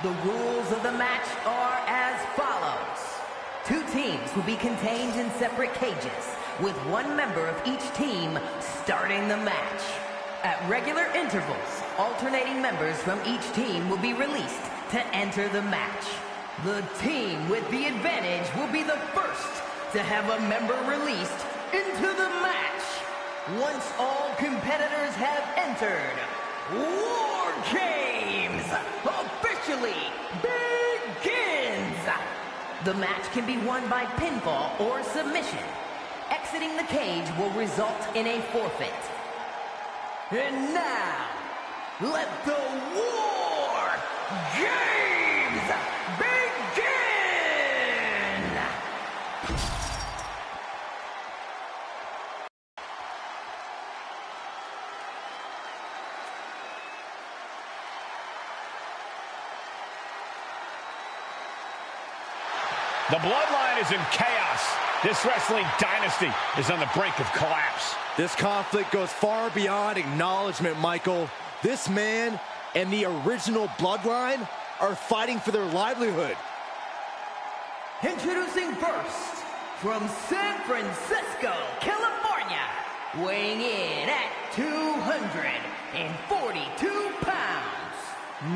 The rules of the match are as follows. 2 teams will be contained in separate cages, with 1 member of each team starting the match. At regular intervals, alternating members from each team will be released to enter the match. The team with the advantage will be the first to have a member released into the match. Once all competitors have entered, War Games officially begins! The match can be won by pinfall or submission. Exiting the cage will result in a forfeit. And now, let the War Games begin! The Bloodline is in chaos. This wrestling dynasty is on the brink of collapse. This conflict goes far beyond acknowledgement, Michael. This man and the original Bloodline are fighting for their livelihood. Introducing first, from San Francisco, California, weighing in at 242 pounds,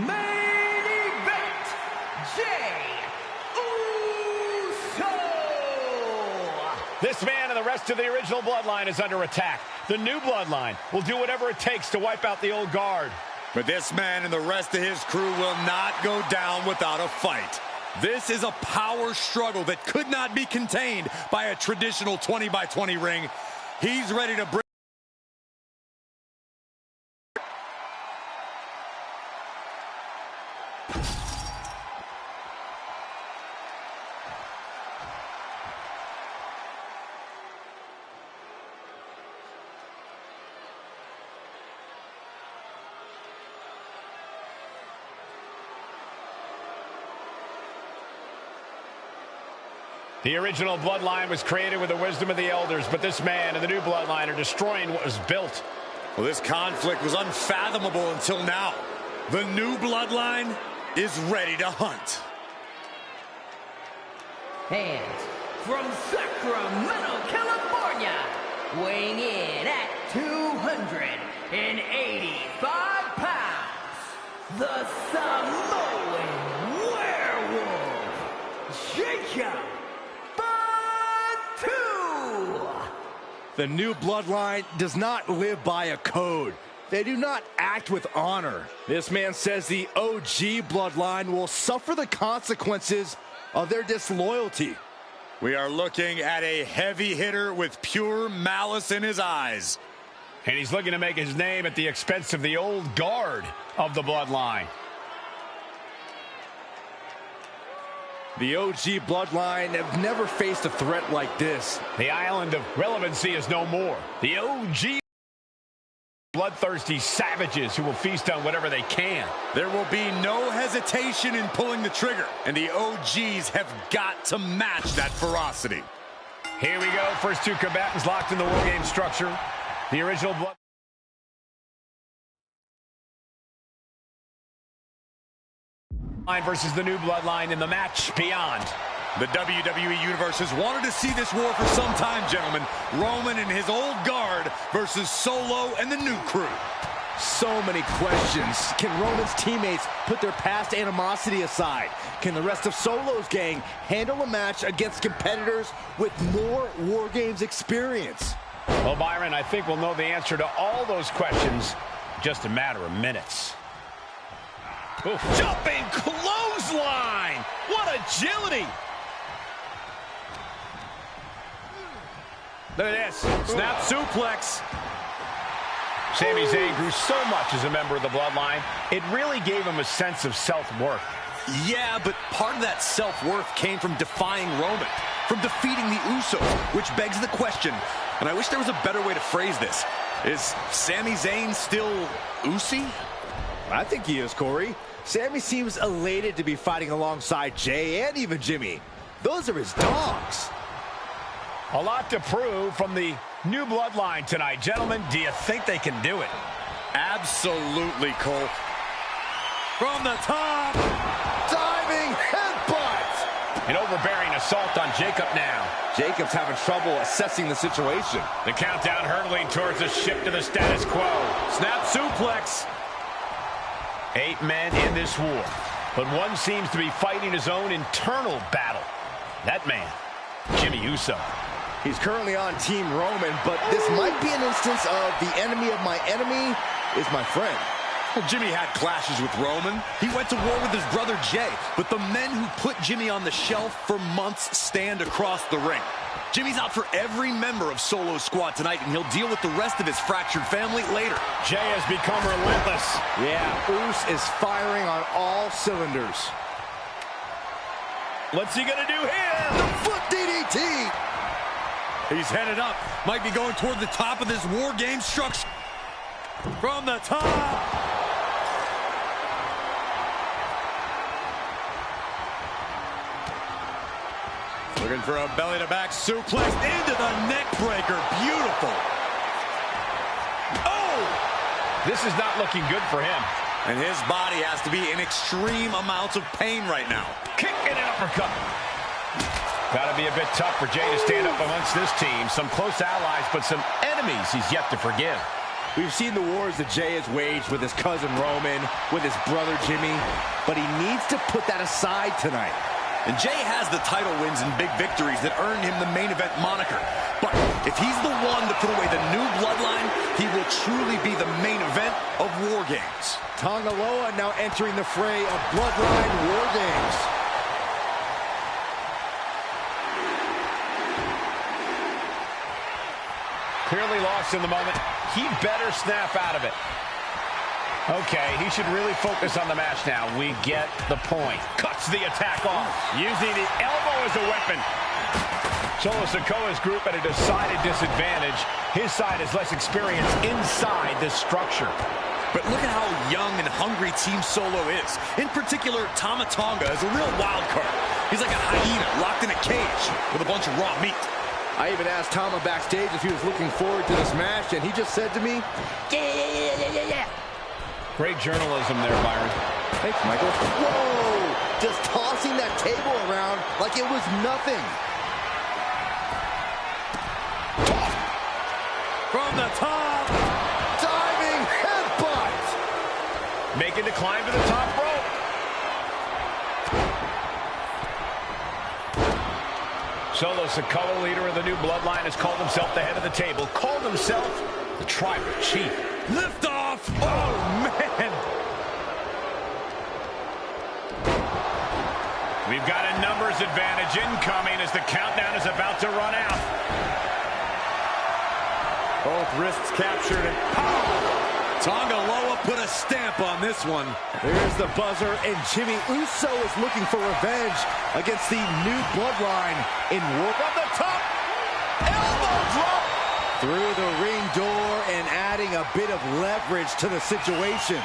main event, Jay Uso! This man and the rest of the original Bloodline is under attack. The new Bloodline will do whatever it takes to wipe out the old guard. But this man and the rest of his crew will not go down without a fight. This is a power struggle that could not be contained by a traditional 20-by-20 ring. He's ready to bring... The original Bloodline was created with the wisdom of the elders, but this man and the new Bloodline are destroying what was built. Well, this conflict was unfathomable until now. The new Bloodline is ready to hunt. And from Sacramento, California, weighing in at 285 pounds, the Samoan Werewolf, Jacob. The new Bloodline does not live by a code. They do not act with honor. This man says the OG Bloodline will suffer the consequences of their disloyalty. We are looking at a heavy hitter with pure malice in his eyes. And he's looking to make his name at the expense of the old guard of the Bloodline. The OG Bloodline have never faced a threat like this. The island of relevancy is no more. The OG bloodthirsty savages who will feast on whatever they can. There will be no hesitation in pulling the trigger, and the OGs have got to match that ferocity. Here we go. First 2 combatants locked in the War Game structure. The original Blood versus the new Bloodline in the match beyond. The WWE Universe has wanted to see this war for some time, gentlemen. Roman and his old guard versus Solo and the new crew. So many questions. Can Roman's teammates put their past animosity aside? Can the rest of Solo's gang handle a match against competitors with more War Games experience? Well, Byron, I think we'll know the answer to all those questions in just a matter of minutes. Oof. Jumping clothesline! What agility! Look at this. Snap suplex. Sami Zayn grew so much as a member of the Bloodline, it really gave him a sense of self-worth. Yeah, but part of that self-worth came from defying Roman, from defeating the Usos, which begs the question, and I wish there was a better way to phrase this. Is Sami Zayn still Usi? I think he is, Corey. Sami seems elated to be fighting alongside Jay and even Jimmy. Those are his dogs. A lot to prove from the new Bloodline tonight. Gentlemen, do you think they can do it? Absolutely, Cole. From the top. An overbearing assault on Jacob now. Jacob's having trouble assessing the situation. The countdown hurtling towards a shift to the status quo. Snap suplex. 8 men in this war, but one seems to be fighting his own internal battle. That man, Jimmy Uso. He's currently on Team Roman, but this might be an instance of the enemy of my enemy is my friend. Well, Jimmy had clashes with Roman. He went to war with his brother Jay, but the men who put Jimmy on the shelf for months stand across the ring. Jimmy's out for every member of Solo's squad tonight, and he'll deal with the rest of his fractured family later. Jay has become relentless. Yeah, Uso is firing on all cylinders. What's he gonna do here? The foot DDT! He's headed up. Might be going toward the top of this War Game structure. From the top. Looking for a belly-to-back suplex into the neck breaker. Beautiful. Oh! This is not looking good for him. And his body has to be in extreme amounts of pain right now. Kick and an uppercut. Gotta be a bit tough for Jay to stand up amongst this team. Some close allies, but some enemies he's yet to forgive. We've seen the wars that Jay has waged with his cousin Roman, with his brother Jimmy, but he needs to put that aside tonight. And Jay has the title wins and big victories that earned him the main event moniker. But if he's the one to put away the new bloodline, he will truly be the main event of War Games. Tonga Loa now entering the fray of Bloodline War Games. Clearly lost in the moment. He better snap out of it. Okay, he should really focus on the match now. We get the point. Cuts the attack off, using the elbow as a weapon. Solo Sikoa's group at a decided disadvantage. His side has less experience inside this structure. But look at how young and hungry Team Solo is. In particular, Tama Tonga is a real wild card. He's like a hyena locked in a cage with a bunch of raw meat. I even asked Tama backstage if he was looking forward to this match, and he just said to me, yeah. Great journalism there, Byron. Thanks, Michael. Whoa! Just tossing that table around like it was nothing. From the top. Diving headbutt. Making the climb to the top rope. Solo Sikoa, leader of the new bloodline, has called himself the head of the table, called himself the tribal chief. Lift off! Oh, man! We've got a numbers advantage incoming as the countdown is about to run out. Both wrists captured and Tonga Loa put a stamp on this one. There's the buzzer, and Jimmy Uso is looking for revenge against the new bloodline in War. From the top, elbow drop. Through the ring door and adding a bit of leverage to the situation.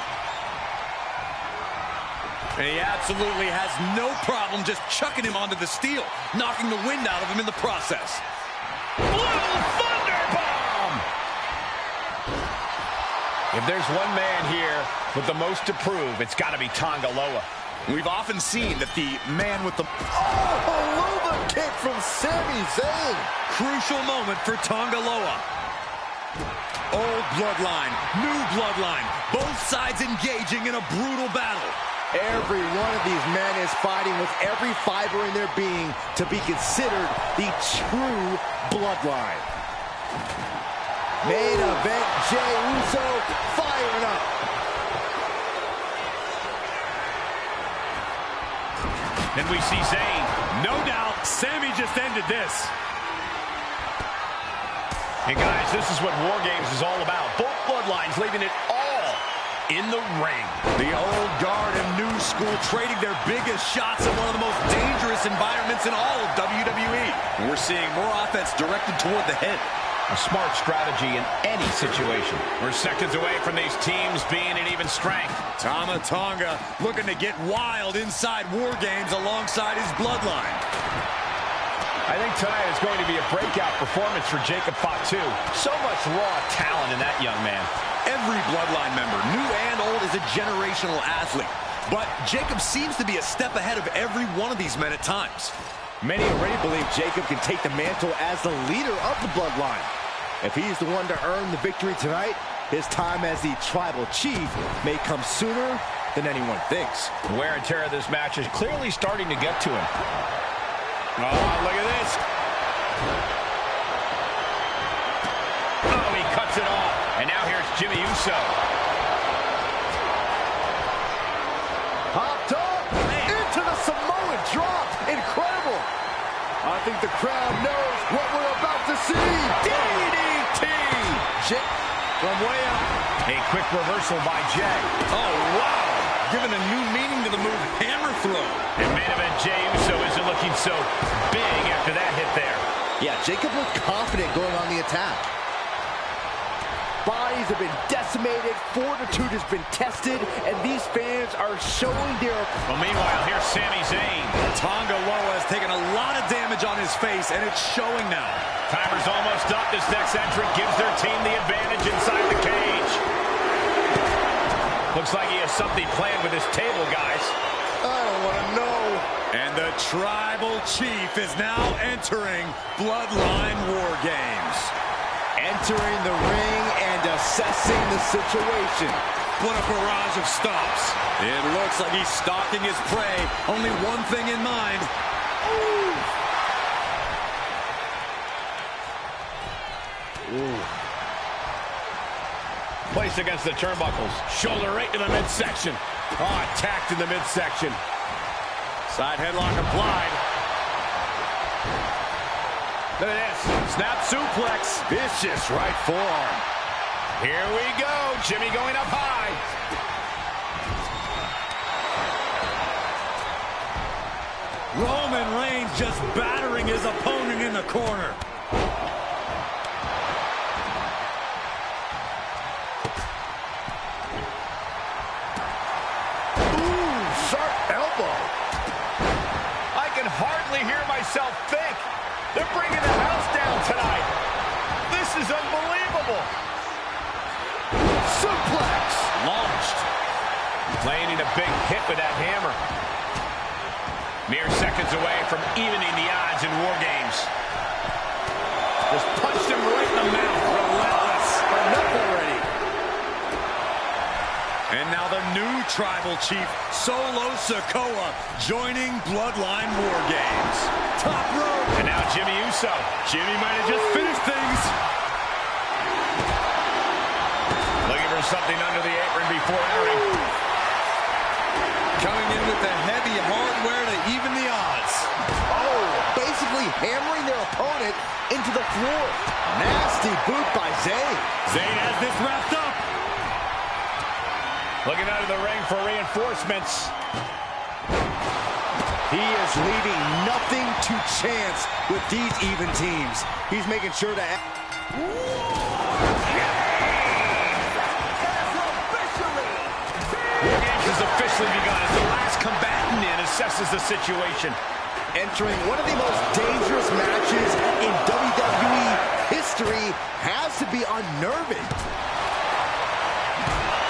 And he absolutely has no problem just chucking him onto the steel, knocking the wind out of him in the process. Blue Thunder Bomb! If there's one man here with the most to prove, it's got to be Tonga Loa. We've often seen that the man with the... Oh, Luva kick from Sami Zayn. Crucial moment for Tonga Loa. Old bloodline, new bloodline, both sides engaging in a brutal battle. Every one of these men is fighting with every fiber in their being to be considered the true bloodline. Main event, Jey Uso firing up. Then we see Zayn. No doubt, Sami just ended this. And guys, this is what War Games is all about. Both bloodlines leaving it all in the ring. The old guard and new school trading their biggest shots in one of the most dangerous environments in all of WWE. We're seeing more offense directed toward the head. A smart strategy in any situation. We're seconds away from these teams being at even strength. Tama Tonga looking to get wild inside War Games alongside his bloodline. I think tonight is going to be a breakout performance for Jacob Fatu. So much raw talent in that young man. Every bloodline member, new and old, is a generational athlete. But Jacob seems to be a step ahead of every one of these men at times. Many already believe Jacob can take the mantle as the leader of the Bloodline. If he's the one to earn the victory tonight, his time as the tribal chief may come sooner than anyone thinks. The wear and tear of this match is clearly starting to get to him. Oh, look at this. Oh, he cuts it off. And now here's Jimmy Uso. Popped up into the Samoan drop. Incredible. I think the crowd knows what we're about to see. DDT. From way up. A quick reversal by Jay. Oh, wow. Giving a new meaning to the move hammer throw. And main event Jey Uso isn't looking so big after that hit there. Yeah, Jacob looked confident going on the attack. Bodies have been decimated, fortitude has been tested, and these fans are showing their... Well, meanwhile, here's Sami Zayn. Tonga Loa has taken a lot of damage on his face, and it's showing now. Timer's almost up. This next entrant gives their team the advantage inside the cage. Looks like he has something planned with his table, guys. I don't want to know. And the tribal chief is now entering Bloodline War Games. Entering the ring and assessing the situation. What a barrage of stomps. It looks like he's stalking his prey. Only one thing in mind. Ooh. Placed against the turnbuckles. Shoulder right to the midsection. Oh, attacked in the midsection. Side headlock applied. Look at this. Snap suplex. Vicious right forearm. Here we go. Jimmy going up high. Roman Reigns just battering his opponent in the corner. Ooh, sharp elbow. I can hardly hear myself think. They're bringing the house down tonight. This is unbelievable. Suplex. Launched. Landing a big hit with that hammer. Mere seconds away from evening the odds in War Games. Just punched him right in the mouth. Relentless. Enough already. And now the new tribal chief, Solo Sikoa, joining Bloodline War Games. Top rope. And now Jimmy Uso. Jimmy might have just finished things. Looking for something under the apron before entering. Coming in with the heavy hardware to even the odds. Oh, basically hammering their opponent into the floor. Nasty boot by Zayn. Zayn has this wrapped up. Looking out of the ring for reinforcements. He is leaving nothing to chance with these even teams. He's making sure to... War Games has officially begun as the last combatant in assesses the situation. Entering one of the most dangerous matches in WWE history has to be unnerving.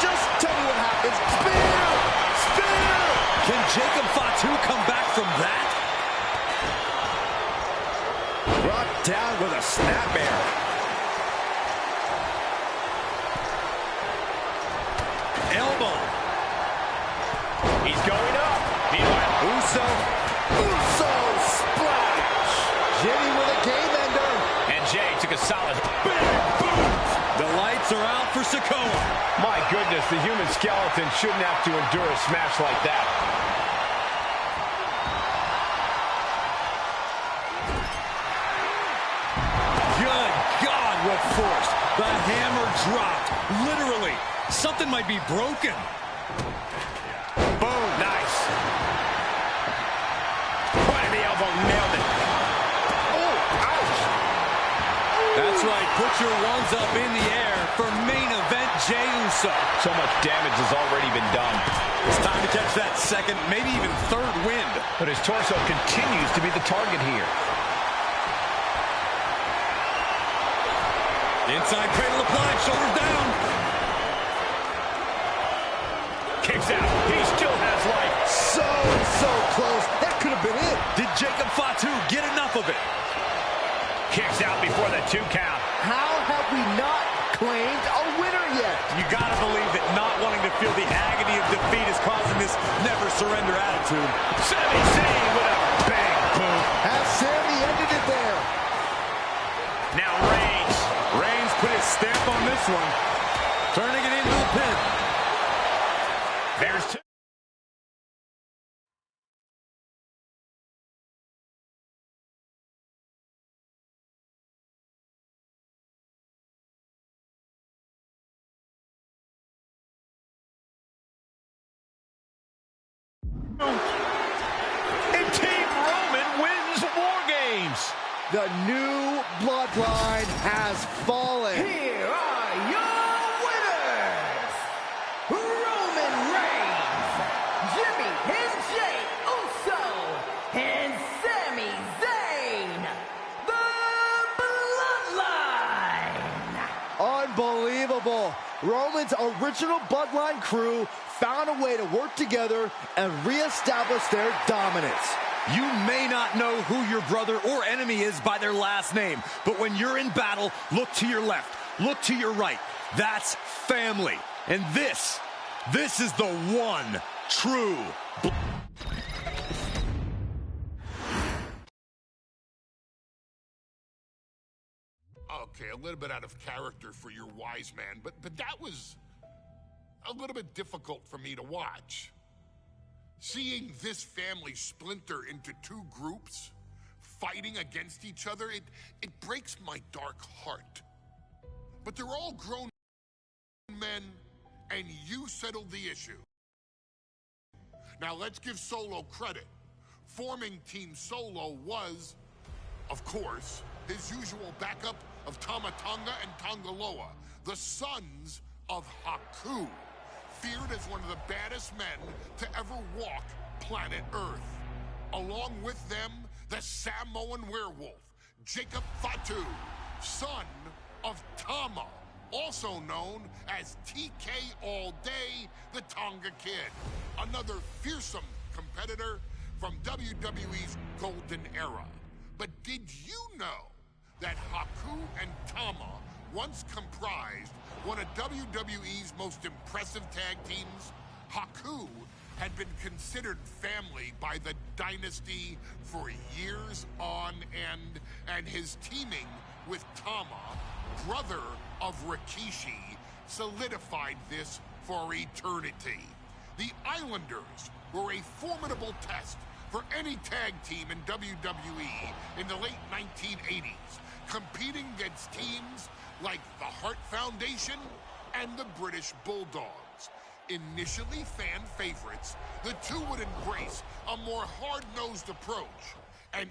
Just tell me what happens. Spear! Spear! Can Jacob Fatu come back from that? Brought down with a snap air. Elbow. He's going up. Meanwhile, Uso splash. Jimmy with a game ender. and Jay took a solid Big boot. The lights are out for Sikoa. My goodness, the human skeleton shouldn't have to endure a smash like that. Good God, what force. The hammer dropped. Literally. Something might be broken. Boom, nice. Right in the elbow, nailed it. Oh, ouch. That's right. Put your ones up in the air for main event Jey Uso. So much damage has already been done. It's time to catch that second, maybe even third wind. But his torso continues to be the target here. Inside cradle applied, shoulders down. Kicks out. He still has So close. That could have been it. Did Jacob Fatu get enough of it? Kicks out before the 2 count. How have we not claimed a winner yet? You gotta believe that not wanting to feel the agony of defeat is causing this never surrender attitude. Sami Zayn with a big boot. Has Sami ended it there? Now Reigns. Reigns put his stamp on this one, turning it into a pin. There's 2. And Team Roman wins War Games. The new bloodline has fallen. Here are your winners, Roman Reigns, Jimmy and Jey Uso, and Sami Zayn, the Bloodline. Unbelievable. Roman's original bloodline crew found a way to work together and reestablish their dominance. You may not know who your brother or enemy is by their last name, but when you're in battle, look to your left, look to your right. That's family. And this is the one true. Okay, a little bit out of character for your wise man, but that was a little bit difficult for me to watch. Seeing this family splinter into 2 groups, fighting against each other, it breaks my dark heart. But they're all grown men, and you settled the issue. Now let's give Solo credit. Forming Team Solo was, of course, his usual backup of Tama Tonga and Tongaloa, the sons of Haku, feared as one of the baddest men to ever walk planet Earth. Along with them, the Samoan werewolf, Jacob Fatu, son of Tama, also known as TK All Day, the Tonga Kid, another fearsome competitor from WWE's golden era. But did you know that Haku and Tama once comprised one of WWE's most impressive tag teams? Haku had been considered family by the Dynasty for years on end, and his teaming with Tama, brother of Rikishi, solidified this for eternity. The Islanders were a formidable test for any tag team in WWE in the late 1980s, competing against teams like the Hart Foundation and the British Bulldogs. Initially fan favorites, the two would embrace a more hard-nosed approach and